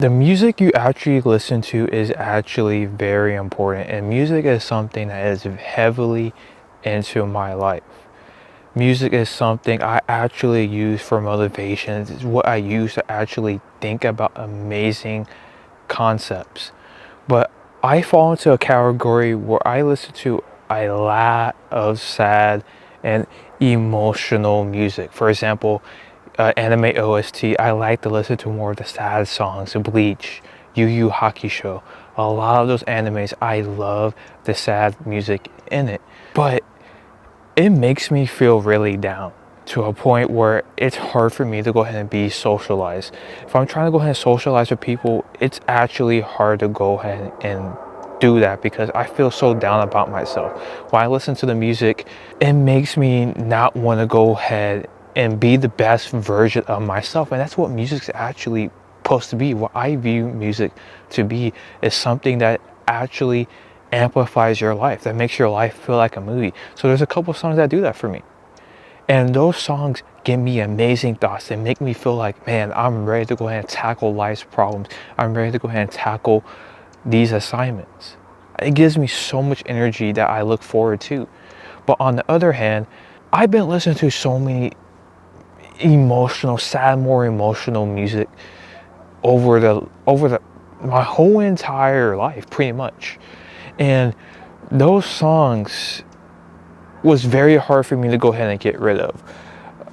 The music you actually listen to is actually very important, and music is something that is heavily into my life. Music is something I actually use for motivation. It's what I use to actually think about amazing concepts. But I fall into a category where I listen to a lot of sad and emotional music. For example, anime OST, I like to listen to more of the sad songs, Bleach, Yu Yu Hakusho. A lot of those animes, I love the sad music in it. But it makes me feel really down to a point where it's hard for me to go ahead and be socialized. If I'm trying to go ahead and socialize with people, it's actually hard to go ahead and do that because I feel so down about myself. When I listen to the music, it makes me not want to go ahead and be the best version of myself. And that's what music's actually supposed to be. What I view music to be is something that actually amplifies your life, that makes your life feel like a movie. So there's a couple songs that do that for me. And those songs give me amazing thoughts. They make me feel like, man, I'm ready to go ahead and tackle life's problems. I'm ready to go ahead and tackle these assignments. It gives me so much energy that I look forward to. But on the other hand, I've been listening to so many more emotional music over the my whole entire life, pretty much. And those songs was very hard for me to go ahead and get rid of.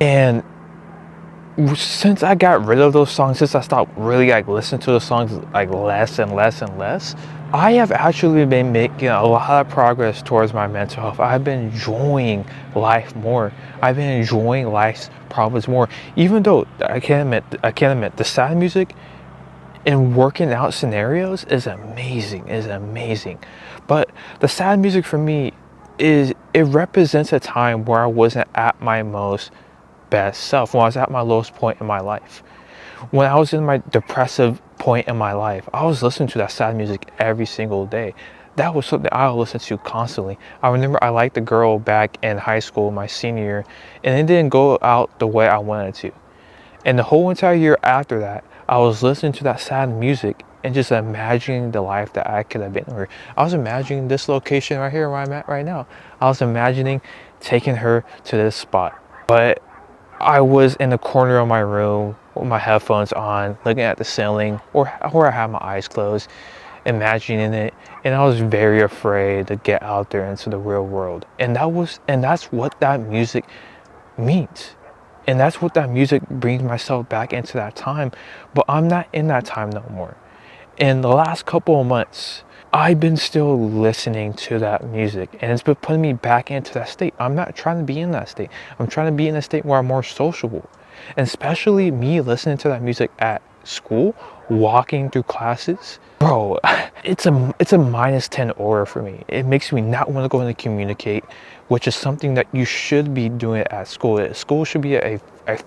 And since I got rid of those songs, since I stopped really like listening to the songs like less and less and less, I have actually been making a lot of progress towards my mental health. I've been enjoying life more. I've been enjoying life's problems more. Even though I can't admit the sad music in working out scenarios is amazing. But the sad music for me it represents a time where I wasn't at my most best self, when I was at my lowest point in my life. When I was in my depressive point in my life, I was listening to that sad music every single day. That was something I would listen to constantly. I remember I liked the girl back in high school, my senior year, and it didn't go out the way I wanted to. And the whole entire year after that, I was listening to that sad music and just imagining the life that I could have been with. I was imagining this location right here where I'm at right now. I was imagining taking her to this spot. But I was in the corner of my room with my headphones on, looking at the ceiling, or I had my eyes closed, imagining it, and I was very afraid to get out there into the real world. And that's what that music means. And that's what that music brings myself back into that time. But I'm not in that time no more. In the last couple of months, I've been still listening to that music, and it's been putting me back into that state. I'm not trying to be in that state. I'm trying to be in a state where I'm more sociable. And especially me listening to that music at school, walking through classes. Bro, it's a minus 10 aura for me. It makes me not want to go in and communicate, which is something that you should be doing at school. School should be a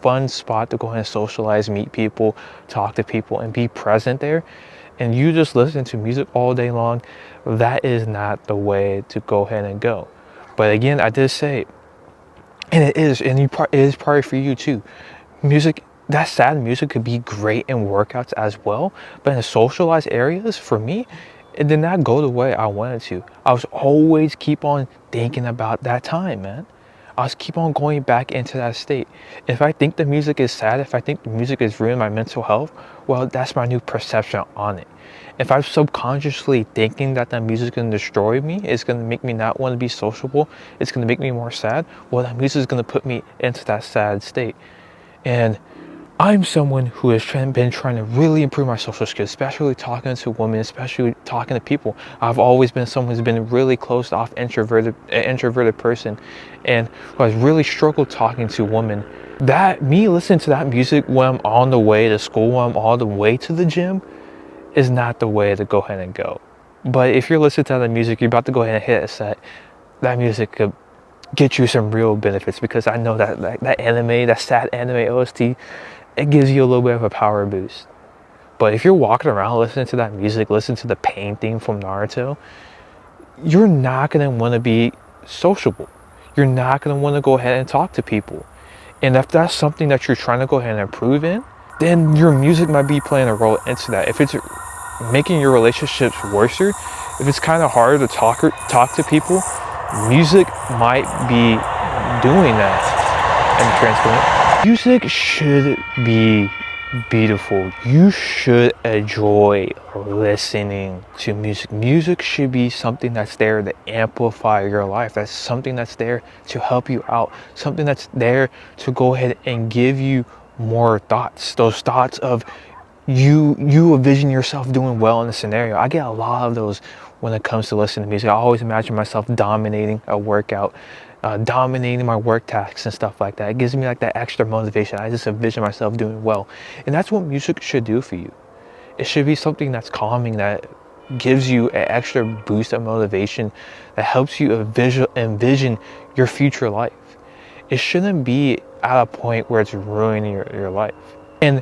fun spot to go ahead and socialize, meet people, talk to people, and be present there. And you just listen to music all day long, that is not the way to go ahead and go. But again, I did say, and it is probably for you too. Music, that sad music could be great in workouts as well, but in socialized areas, for me, it did not go the way I wanted to. I was always keep on thinking about that time, man. I was keep on going back into that state. If I think the music is sad, if I think the music is ruining my mental health, well, that's my new perception on it. If I'm subconsciously thinking that that music is going to destroy me, it's going to make me not want to be sociable, it's going to make me more sad, well, that music is going to put me into that sad state. And I'm someone who has been trying to really improve my social skills, especially talking to women, especially talking to people. I've always been someone who's been really closed off, introverted person, and who has really struggled talking to women. That me listening to that music when I'm on the way to school, when I'm on the way to the gym, is not the way to go ahead and go. But if you're listening to that music, you're about to go ahead and hit a set, that music could get you some real benefits, because I know that anime, that sad anime OST, it gives you a little bit of a power boost. But if you're walking around listening to that music, listening to the pain theme from Naruto, you're not going to want to be sociable. You're not going to want to go ahead and talk to people. And if that's something that you're trying to go ahead and improve in, then your music might be playing a role into that. If it's making your relationships worse, if it's kind of hard to talk to people, music might be doing that and transferring. Music should be beautiful. You should enjoy listening to music. Music should be something that's there to amplify your life. That's something that's there to help you out. Something that's there to go ahead and give you more thoughts. Those thoughts of you envision yourself doing well in a scenario. I get a lot of those when it comes to listening to music. I always imagine myself dominating a workout, dominating my work tasks and stuff like that. It gives me like that extra motivation. I just envision myself doing well. And that's what music should do for you. It should be something that's calming, that gives you an extra boost of motivation, that helps you envision your future life. It shouldn't be at a point where it's ruining your life. And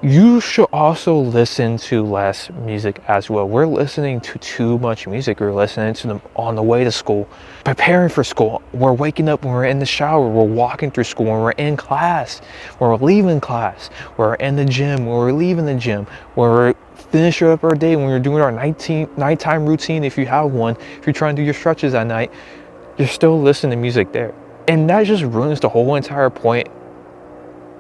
you should also listen to less music as well. We're listening to too much music. We're listening to them on the way to school, preparing for school. We're waking up when we're in the shower. We're walking through school, when we're in class, when we're leaving class, when we're in the gym, when we're leaving the gym, when we're finishing up our day, when we're doing our nighttime routine. If you have one, if you're trying to do your stretches at night, you're still listening to music there. And that just ruins the whole entire point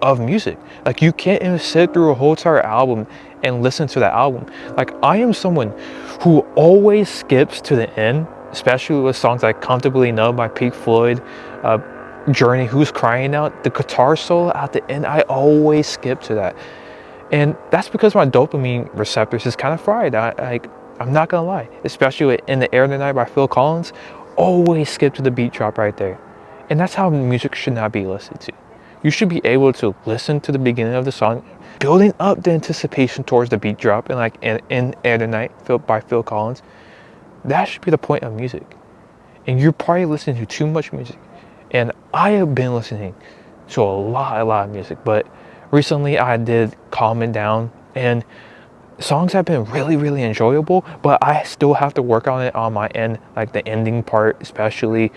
of music. Like, you can't even sit through a whole entire album and listen to that album. Like, I am someone who always skips to the end, especially with songs like Comfortably Numb by Pink Floyd, Journey, Who's Crying Out, the guitar solo at the end. I always skip to that, and that's because my dopamine receptors is kind of fried. I'm not gonna lie, especially with In the Air Tonight by Phil Collins. Always skip to the beat drop right there. And that's how music should not be listened to. You should be able to listen to the beginning of the song, building up the anticipation towards the beat drop, and like in Air Tonight by Phil Collins. That should be the point of music. And you're probably listening to too much music. And I have been listening to a lot of music, but recently I did calm it down, and songs have been really enjoyable, but I still have to work on it on my end, like the ending part, especially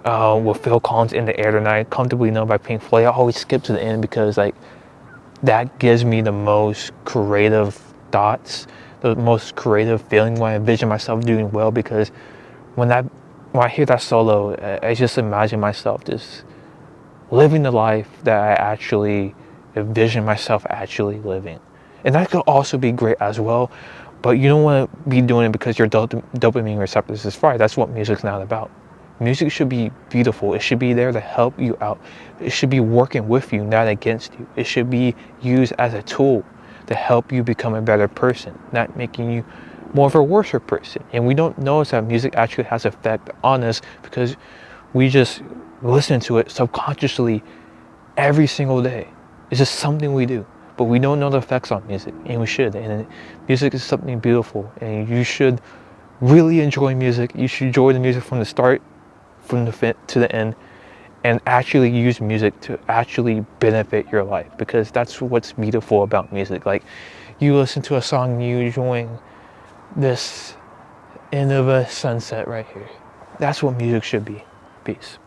with Phil Collins In the Air Tonight, Comfortably Numb by Pink Floyd. I always skip to the end because like that gives me the most creative thoughts, the most creative feeling when I envision myself doing well, because when I hear that solo, I just imagine myself just living the life that I actually envision myself actually living. And that could also be great as well, but you don't want to be doing it because your dopamine receptors is fried. That's what music's not about. Music should be beautiful. It should be there to help you out. It should be working with you, not against you. It should be used as a tool to help you become a better person, not making you more of a worse person. And we don't notice that music actually has effect on us because we just listen to it subconsciously every single day. It's just something we do, but we don't know the effects on music, and we should. And music is something beautiful, and you should really enjoy music. You should enjoy the music from the start, from the to the end, and actually use music to actually benefit your life, because that's what's beautiful about music. Like, you listen to a song, you enjoying this end of a sunset right here. That's what music should be. Peace.